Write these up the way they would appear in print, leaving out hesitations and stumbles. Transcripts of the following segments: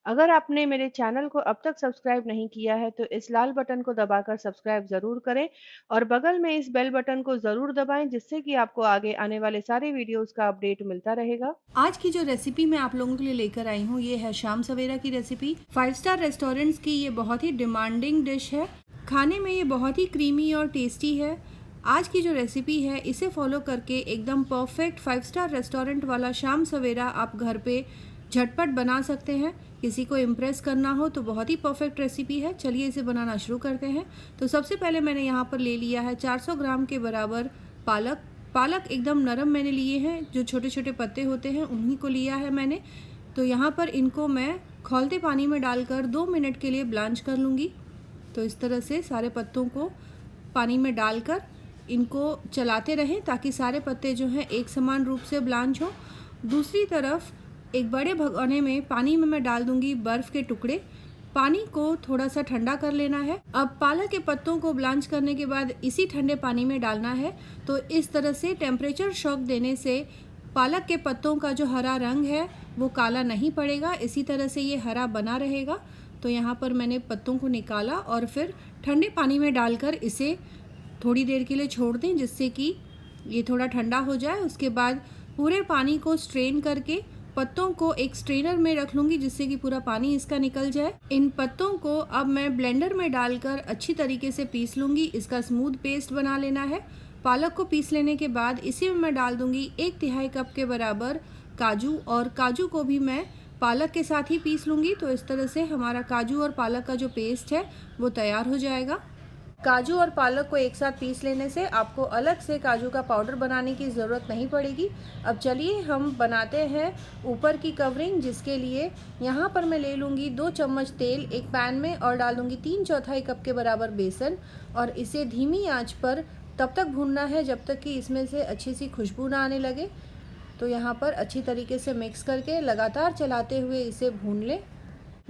अगर आपने मेरे चैनल को अब तक सब्सक्राइब नहीं किया है तो इस लाल बटन को दबाकर सब्सक्राइब ज़रूर करें और बगल में इस बेल बटन को ज़रूर दबाएं जिससे कि आपको आगे आने वाले सारे वीडियोस का अपडेट मिलता रहेगा। आज की जो रेसिपी मैं आप लोगों के लिए लेकर आई हूँ ये है शाम सवेरा की रेसिपी। 5 स्टार रेस्टोरेंट्स की ये बहुत ही डिमांडिंग डिश है। खाने में ये बहुत ही क्रीमी और टेस्टी है। आज की जो रेसिपी है इसे फॉलो करके एकदम परफेक्ट 5 स्टार रेस्टोरेंट वाला शाम सवेरा आप घर पे झटपट बना सकते हैं। किसी को इम्प्रेस करना हो तो बहुत ही परफेक्ट रेसिपी है। चलिए इसे बनाना शुरू करते हैं। तो सबसे पहले मैंने यहाँ पर ले लिया है 400 ग्राम के बराबर पालक। पालक एकदम नरम मैंने लिए हैं, जो छोटे छोटे पत्ते होते हैं उन्हीं को लिया है मैंने। तो यहाँ पर इनको मैं खौलते पानी में डालकर 2 मिनट के लिए ब्लांच कर लूँगी। तो इस तरह से सारे पत्तों को पानी में डालकर इनको चलाते रहें ताकि सारे पत्ते जो हैं एक समान रूप से ब्लांच हो। दूसरी तरफ एक बड़े भगोने में पानी में मैं डाल दूँगी बर्फ़ के टुकड़े। पानी को थोड़ा सा ठंडा कर लेना है। अब पालक के पत्तों को ब्लांच करने के बाद इसी ठंडे पानी में डालना है। तो इस तरह से टेम्परेचर शॉक देने से पालक के पत्तों का जो हरा रंग है वो काला नहीं पड़ेगा, इसी तरह से ये हरा बना रहेगा। तो यहाँ पर मैंने पत्तों को निकाला और फिर ठंडे पानी में डालकर इसे थोड़ी देर के लिए छोड़ दें जिससे कि ये थोड़ा ठंडा हो जाए। उसके बाद पूरे पानी को स्ट्रेन करके पत्तों को एक स्ट्रेनर में रख लूँगी जिससे कि पूरा पानी इसका निकल जाए। इन पत्तों को अब मैं ब्लेंडर में डालकर अच्छी तरीके से पीस लूँगी। इसका स्मूथ पेस्ट बना लेना है। पालक को पीस लेने के बाद इसी में मैं डाल दूँगी 1/3 कप के बराबर काजू, और काजू को भी मैं पालक के साथ ही पीस लूँगी। तो इस तरह से हमारा काजू और पालक का जो पेस्ट है वो तैयार हो जाएगा। काजू और पालक को एक साथ पीस लेने से आपको अलग से काजू का पाउडर बनाने की ज़रूरत नहीं पड़ेगी। अब चलिए हम बनाते हैं ऊपर की कवरिंग, जिसके लिए यहाँ पर मैं ले लूँगी 2 चम्मच तेल एक पैन में और डाल दूँगी 3/4 कप के बराबर बेसन, और इसे धीमी आंच पर तब तक भूनना है जब तक कि इसमें से अच्छी सी खुशबू ना आने लगे। तो यहाँ पर अच्छी तरीके से मिक्स करके लगातार चलाते हुए इसे भून लें।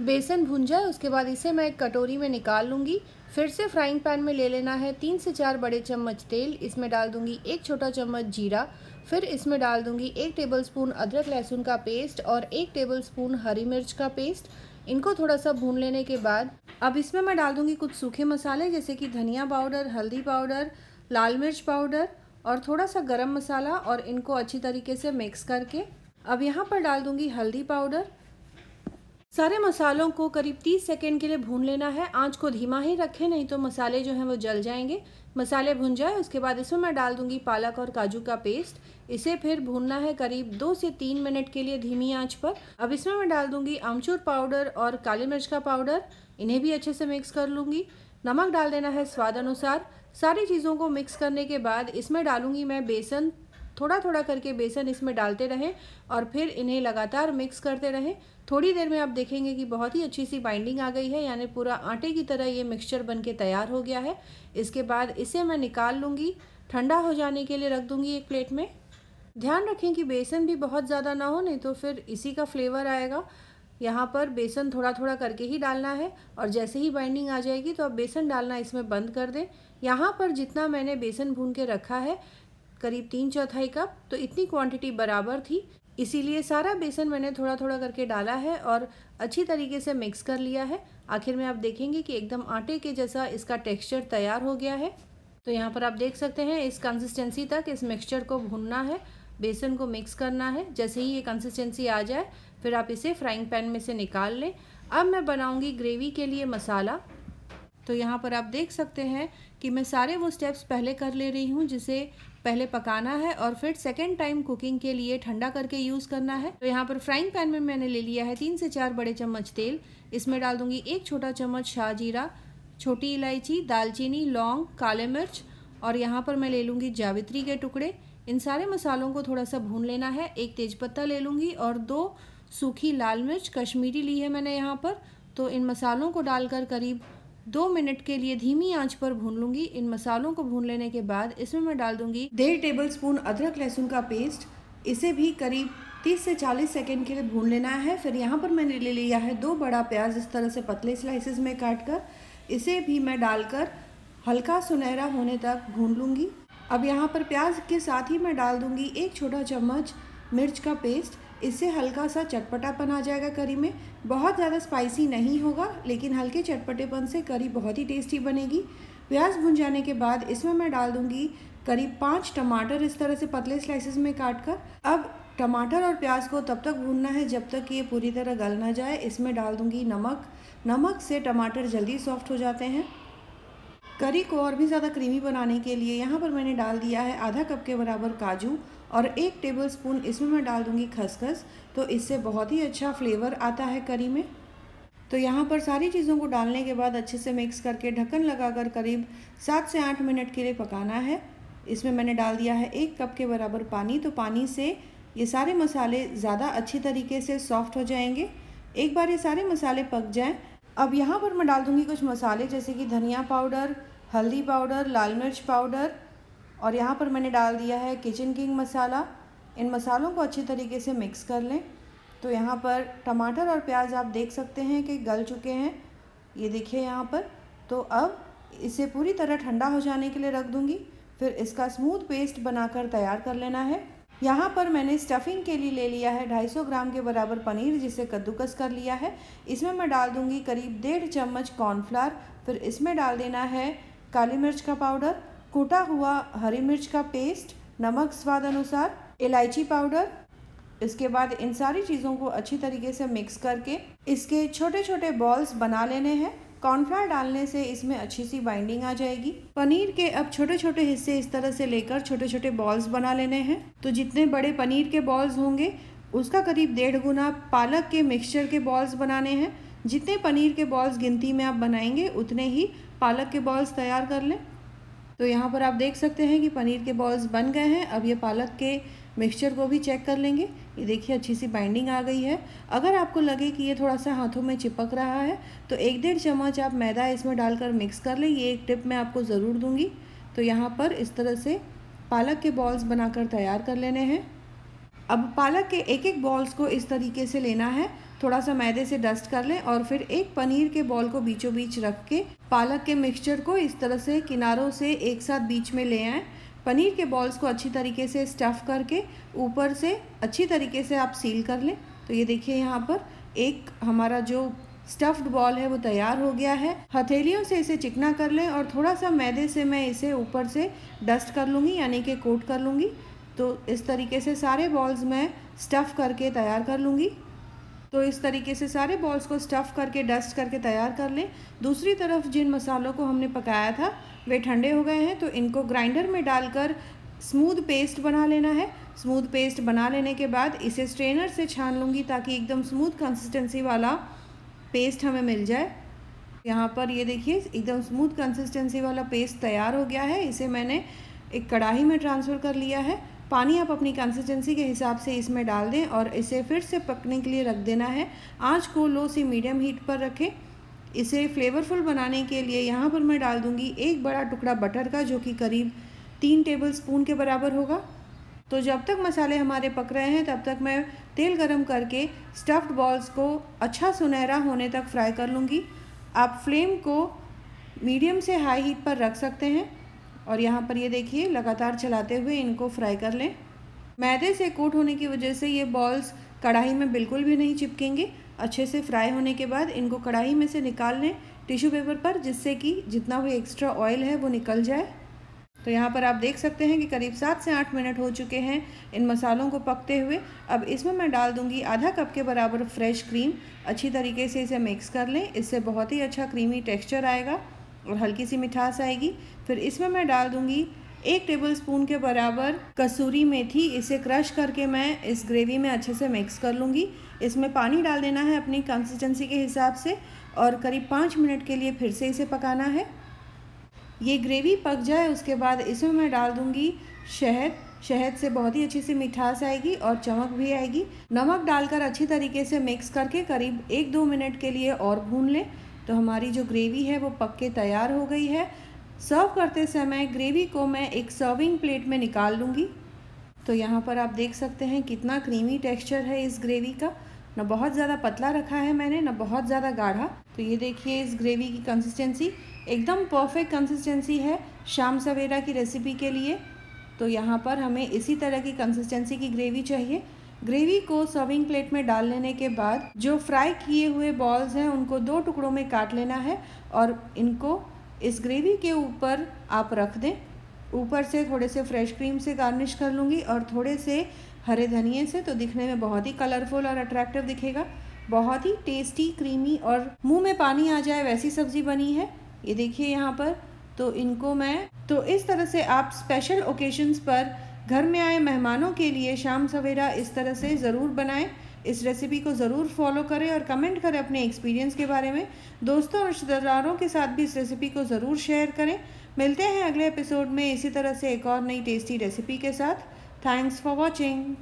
बेसन भुन जाए उसके बाद इसे मैं एक कटोरी में निकाल लूँगी। फिर से फ्राइंग पैन में ले लेना है 3 से 4 बड़े चम्मच तेल। इसमें डाल दूँगी 1 छोटा चम्मच जीरा। फिर इसमें डाल दूँगी 1 टेबलस्पून अदरक लहसुन का पेस्ट और 1 टेबलस्पून हरी मिर्च का पेस्ट। इनको थोड़ा सा भून लेने के बाद अब इसमें मैं डाल दूँगी कुछ सूखे मसाले जैसे कि धनिया पाउडर, हल्दी पाउडर, लाल मिर्च पाउडर और थोड़ा सा गरम मसाला, और इनको अच्छी तरीके से मिक्स करके अब यहाँ पर डाल दूँगी हल्दी पाउडर। सारे मसालों को करीब 30 सेकेंड के लिए भून लेना है। आंच को धीमा ही रखें, नहीं तो मसाले जो हैं वो जल जाएंगे। मसाले भुन जाए उसके बाद इसमें मैं डाल दूंगी पालक और काजू का पेस्ट। इसे फिर भूनना है करीब 2 से 3 मिनट के लिए धीमी आंच पर। अब इसमें मैं डाल दूंगी आमचूर पाउडर और काली मिर्च का पाउडर। इन्हें भी अच्छे से मिक्स कर लूँगी। नमक डाल देना है स्वाद अनुसार। सारी चीज़ों को मिक्स करने के बाद इसमें डालूँगी मैं बेसन। थोड़ा थोड़ा करके बेसन इसमें डालते रहें और फिर इन्हें लगातार मिक्स करते रहें। थोड़ी देर में आप देखेंगे कि बहुत ही अच्छी सी बाइंडिंग आ गई है, यानी पूरा आटे की तरह ये मिक्सचर बनके तैयार हो गया है। इसके बाद इसे मैं निकाल लूँगी, ठंडा हो जाने के लिए रख दूँगी एक प्लेट में। ध्यान रखें कि बेसन भी बहुत ज़्यादा ना हो, नहीं तो फिर इसी का फ्लेवर आएगा। यहाँ पर बेसन थोड़ा थोड़ा करके ही डालना है, और जैसे ही बाइंडिंग आ जाएगी तो अब बेसन डालना इसमें बंद कर दें। यहाँ पर जितना मैंने बेसन भून के रखा है करीब 3/4 कप, तो इतनी क्वांटिटी बराबर थी, इसीलिए सारा बेसन मैंने थोड़ा थोड़ा करके डाला है और अच्छी तरीके से मिक्स कर लिया है। आखिर में आप देखेंगे कि एकदम आटे के जैसा इसका टेक्सचर तैयार हो गया है। तो यहाँ पर आप देख सकते हैं इस कंसिस्टेंसी तक इस मिक्सचर को भूनना है, बेसन को मिक्स करना है। जैसे ही ये कंसिस्टेंसी आ जाए फिर आप इसे फ्राइंग पैन में से निकाल लें। अब मैं बनाऊँगी ग्रेवी के लिए मसाला। तो यहाँ पर आप देख सकते हैं कि मैं सारे वो स्टेप्स पहले कर ले रही हूँ जिसे पहले पकाना है और फिर सेकेंड टाइम कुकिंग के लिए ठंडा करके यूज़ करना है। तो यहाँ पर फ्राइंग पैन में मैंने ले लिया है 3 से 4 बड़े चम्मच तेल। इसमें डाल दूँगी 1 छोटा चम्मच शाहजीरा, छोटी इलायची, दालचीनी, लौंग, काले मिर्च, और यहाँ पर मैं ले लूँगी जावित्री के टुकड़े। इन सारे मसालों को थोड़ा सा भून लेना है। एक तेज़पत्ता ले लूँगी और 2 सूखी लाल मिर्च कश्मीरी ली है मैंने यहाँ पर। तो इन मसालों को डालकर करीब 2 मिनट के लिए धीमी आंच पर भून लूँगी। इन मसालों को भून लेने के बाद इसमें मैं डाल दूँगी 1.5 टेबलस्पून अदरक लहसुन का पेस्ट। इसे भी करीब 30 से 40 सेकेंड के लिए भून लेना है। फिर यहाँ पर मैंने ले लिया है 2 बड़ा प्याज इस तरह से पतले स्लाइसेस में काट कर। इसे भी मैं डालकर हल्का सुनहरा होने तक भून लूँगी। अब यहाँ पर प्याज के साथ ही मैं डाल दूँगी 1 छोटा चम्मच मिर्च का पेस्ट। इससे हल्का सा चटपटापन आ जाएगा करी में। बहुत ज़्यादा स्पाइसी नहीं होगा, लेकिन हल्के चटपटेपन से करी बहुत ही टेस्टी बनेगी। प्याज भुन जाने के बाद इसमें मैं डाल दूँगी करीब 5 टमाटर, इस तरह से पतले स्लाइसेस में काट कर। अब टमाटर और प्याज को तब तक भूनना है जब तक कि ये पूरी तरह गल ना जाए। इसमें डाल दूँगी नमक। नमक से टमाटर जल्दी सॉफ्ट हो जाते हैं। करी को और भी ज़्यादा क्रीमी बनाने के लिए यहाँ पर मैंने डाल दिया है आधा कप के बराबर काजू और 1 टेबलस्पून इसमें मैं डाल दूँगी खसखस। तो इससे बहुत ही अच्छा फ्लेवर आता है करी में। तो यहाँ पर सारी चीज़ों को डालने के बाद अच्छे से मिक्स करके ढक्कन लगाकर करीब 7 से 8 मिनट के लिए पकाना है। इसमें मैंने डाल दिया है 1 कप के बराबर पानी। तो पानी से ये सारे मसाले ज़्यादा अच्छी तरीके से सॉफ्ट हो जाएंगे। एक बार ये सारे मसाले पक जाएं, अब यहाँ पर मैं डाल दूँगी कुछ मसाले जैसे कि धनिया पाउडर, हल्दी पाउडर, लाल मिर्च पाउडर और यहाँ पर मैंने डाल दिया है किचन किंग मसाला। इन मसालों को अच्छी तरीके से मिक्स कर लें। तो यहाँ पर टमाटर और प्याज आप देख सकते हैं कि गल चुके हैं, ये देखिए यहाँ पर। तो अब इसे पूरी तरह ठंडा हो जाने के लिए रख दूँगी, फिर इसका स्मूथ पेस्ट बनाकर तैयार कर लेना है। यहाँ पर मैंने स्टफिंग के लिए ले लिया है 250 ग्राम के बराबर पनीर, जिसे कद्दूकस कर लिया है। इसमें मैं डाल दूँगी करीब 1.5 चम्मच कॉर्नफ्लावर, फिर इसमें डाल देना है काली मिर्च का पाउडर, कूटा हुआ हरी मिर्च का पेस्ट, नमक स्वाद अनुसार, इलायची पाउडर। इसके बाद इन सारी चीज़ों को अच्छी तरीके से मिक्स करके इसके छोटे छोटे बॉल्स बना लेने हैं। कॉर्नफ्लावर डालने से इसमें अच्छी सी बाइंडिंग आ जाएगी। पनीर के अब छोटे छोटे हिस्से इस तरह से लेकर छोटे छोटे बॉल्स बना लेने हैं। तो जितने बड़े पनीर के बॉल्स होंगे उसका करीब 1.5 गुना पालक के मिक्सचर के बॉल्स बनाने हैं। जितने पनीर के बॉल्स गिनती में आप बनाएंगे उतने ही पालक के बॉल्स तैयार कर लें। तो यहाँ पर आप देख सकते हैं कि पनीर के बॉल्स बन गए हैं। अब ये पालक के मिक्सचर को भी चेक कर लेंगे। ये देखिए अच्छी सी बाइंडिंग आ गई है। अगर आपको लगे कि ये थोड़ा सा हाथों में चिपक रहा है तो 1-1.5 चम्मच आप मैदा इसमें डालकर मिक्स कर लें। ये एक टिप मैं आपको ज़रूर दूंगी। तो यहाँ पर इस तरह से पालक के बॉल्स बनाकर तैयार कर लेने हैं। अब पालक के एक एक बॉल्स को इस तरीके से लेना है, थोड़ा सा मैदे से डस्ट कर लें और फिर एक पनीर के बॉल को बीचों बीच रख के पालक के मिक्सचर को इस तरह से किनारों से एक साथ बीच में ले आएँ। पनीर के बॉल्स को अच्छी तरीके से स्टफ़ करके ऊपर से अच्छी तरीके से आप सील कर लें। तो ये देखिए यहाँ पर एक हमारा जो स्टफ्ड बॉल है वो तैयार हो गया है। हथेलियों से इसे चिकना कर लें और थोड़ा सा मैदे से मैं इसे ऊपर से डस्ट कर लूँगी, यानी कि कोट कर लूँगी। तो इस तरीके से सारे बॉल्स मैं स्टफ़ करके तैयार कर लूँगी। तो इस तरीके से सारे बॉल्स को स्टफ़ करके डस्ट करके तैयार कर लें। दूसरी तरफ जिन मसालों को हमने पकाया था वे ठंडे हो गए हैं, तो इनको ग्राइंडर में डालकर स्मूथ पेस्ट बना लेना है। स्मूथ पेस्ट बना लेने के बाद इसे स्ट्रेनर से छान लूँगी ताकि एकदम स्मूथ कंसिस्टेंसी वाला पेस्ट हमें मिल जाए। यहाँ पर ये देखिए एकदम स्मूथ कंसिस्टेंसी वाला पेस्ट तैयार हो गया है। इसे मैंने एक कढ़ाई में ट्रांसफ़र कर लिया है। पानी आप अपनी कंसिस्टेंसी के हिसाब से इसमें डाल दें और इसे फिर से पकने के लिए रख देना है। आंच को लो से मीडियम हीट पर रखें। इसे फ्लेवरफुल बनाने के लिए यहाँ पर मैं डाल दूँगी एक बड़ा टुकड़ा बटर का, जो कि करीब 3 टेबलस्पून के बराबर होगा। तो जब तक मसाले हमारे पक रहे हैं तब तक मैं तेल गरम करके स्टफ्ड बॉल्स को अच्छा सुनहरा होने तक फ्राई कर लूँगी। आप फ्लेम को मीडियम से हाई हीट पर रख सकते हैं और यहाँ पर ये देखिए लगातार चलाते हुए इनको फ्राई कर लें। मैदे से कोट होने की वजह से ये बॉल्स कढ़ाई में बिल्कुल भी नहीं चिपकेंगे। अच्छे से फ्राई होने के बाद इनको कढ़ाई में से निकाल लें टिश्यू पेपर पर, जिससे कि जितना भी एक्स्ट्रा ऑयल है वो निकल जाए। तो यहाँ पर आप देख सकते हैं कि करीब 7 से 8 मिनट हो चुके हैं इन मसालों को पकते हुए। अब इसमें मैं डाल दूँगी आधा कप के बराबर फ्रेश क्रीम। अच्छी तरीके से इसे मिक्स कर लें, इससे बहुत ही अच्छा क्रीमी टेक्स्चर आएगा और हल्की सी मिठास आएगी। फिर इसमें मैं डाल दूँगी 1 टेबलस्पून के बराबर कसूरी मेथी। इसे क्रश करके मैं इस ग्रेवी में अच्छे से मिक्स कर लूँगी। इसमें पानी डाल देना है अपनी कंसिस्टेंसी के हिसाब से और करीब 5 मिनट के लिए फिर से इसे पकाना है। ये ग्रेवी पक जाए उसके बाद इसमें मैं डाल दूँगी शहद। शहद से बहुत ही अच्छी सी मिठास आएगी और चमक भी आएगी। नमक डालकर अच्छी तरीके से मिक्स करके करीब 1-2 मिनट के लिए और भून लें। तो हमारी जो ग्रेवी है वो पक के तैयार हो गई है। सर्व करते समय ग्रेवी को मैं एक सर्विंग प्लेट में निकाल लूँगी। तो यहाँ पर आप देख सकते हैं कितना क्रीमी टेक्सचर है इस ग्रेवी का। ना बहुत ज़्यादा पतला रखा है मैंने, ना बहुत ज़्यादा गाढ़ा। तो ये देखिए इस ग्रेवी की कंसिस्टेंसी एकदम परफेक्ट कंसिस्टेंसी है शाम सवेरा की रेसिपी के लिए। तो यहाँ पर हमें इसी तरह की कंसिस्टेंसी की ग्रेवी चाहिए। ग्रेवी को सर्विंग प्लेट में डाल लेने के बाद जो फ्राई किए हुए बॉल्स हैं उनको 2 टुकड़ों में काट लेना है और इनको इस ग्रेवी के ऊपर आप रख दें। ऊपर से थोड़े से फ्रेश क्रीम से गार्निश कर लूँगी और थोड़े से हरे धनिए से, तो दिखने में बहुत ही कलरफुल और अट्रैक्टिव दिखेगा। बहुत ही टेस्टी, क्रीमी और मुंह में पानी आ जाए वैसी सब्ज़ी बनी है। ये देखिए यहाँ पर। तो इस तरह से आप स्पेशल ओकेजन्स पर घर में आए मेहमानों के लिए शाम सवेरा इस तरह से ज़रूर बनाएं। इस रेसिपी को ज़रूर फॉलो करें और कमेंट करें अपने एक्सपीरियंस के बारे में। दोस्तों और रिश्तेदारों के साथ भी इस रेसिपी को ज़रूर शेयर करें। मिलते हैं अगले एपिसोड में इसी तरह से एक और नई टेस्टी रेसिपी के साथ। Thanks for watching.